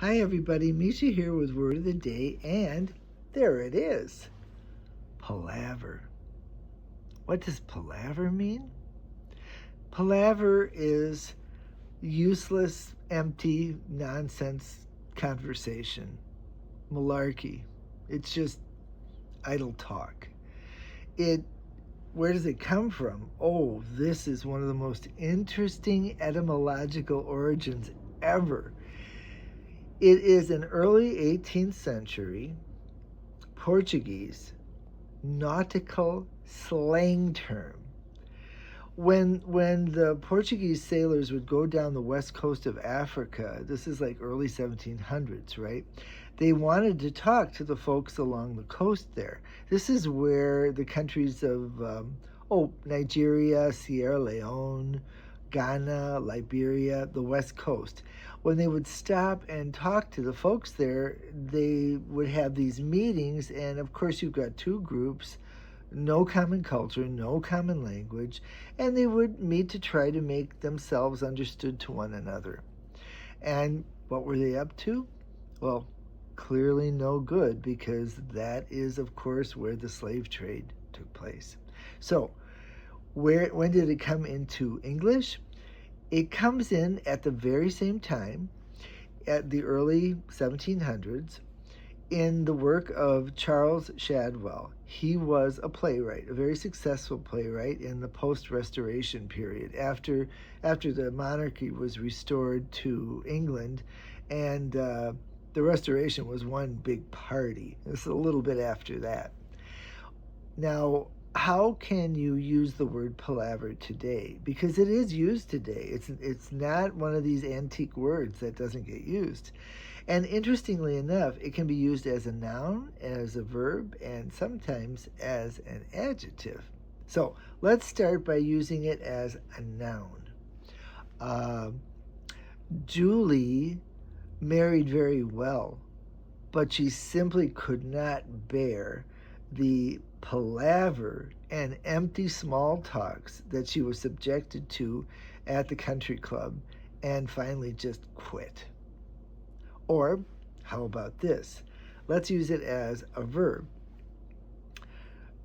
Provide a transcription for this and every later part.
Hi everybody, Mischa here with Word of the Day, and there it is. Palaver. What does palaver mean? Palaver is useless, empty, nonsense conversation. Malarkey. It's just idle talk. Where does it come from? Oh, this is one of the most interesting etymological origins ever. It is an early 18th century Portuguese nautical slang term. When the Portuguese sailors would go down the west coast of Africa, this is like early 1700s, right? They wanted to talk to the folks along the coast there. This is where the countries of Nigeria, Sierra Leone, Ghana, Liberia, the west coast. When they would stop and talk to the folks there, they would have these meetings, and of course you've got two groups, no common culture, no common language, and they would meet to try to make themselves understood to one another. And what were they up to? Well, clearly no good, because that is, of course, where the slave trade took place. So, when did it come into English? It comes in at the very same time, at the early 1700s, in the work of Charles Shadwell. He was a playwright, a very successful playwright in the post-Restoration period, after the monarchy was restored to England, and the Restoration was one big party. It's a little bit after that. Now, how can you use the word palaver today? Because it is used today. It's not one of these antique words that doesn't get used. And interestingly enough, it can be used as a noun, as a verb, and sometimes as an adjective. So let's start by using it as a noun. Julie married very well, but she simply could not bear the palaver and empty small talks that she was subjected to at the country club, and finally just quit. Or how about this? Let's use it as a verb.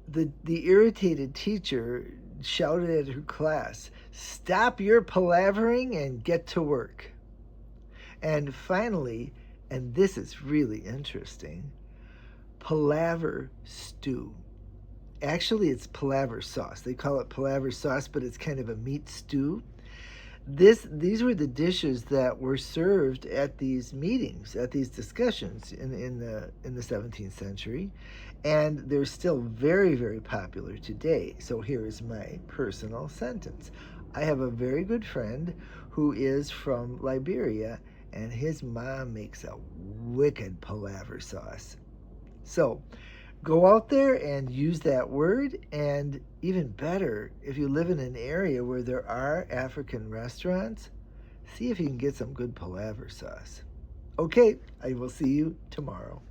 The irritated teacher shouted at her class, "Stop your palavering and get to work." And finally, and this is really interesting, palaver stew. Actually, it's palaver sauce. They call it palaver sauce, but it's kind of a meat stew. These were the dishes that were served at these meetings, at these discussions in the 17th century, and they're still very, very popular today. So here is my personal sentence. I have a very good friend who is from Liberia, and his mom makes a wicked palaver sauce. So go out there and use that word, and even better, if you live in an area where there are African restaurants, see if you can get some good palaver sauce. Okay, I will see you tomorrow.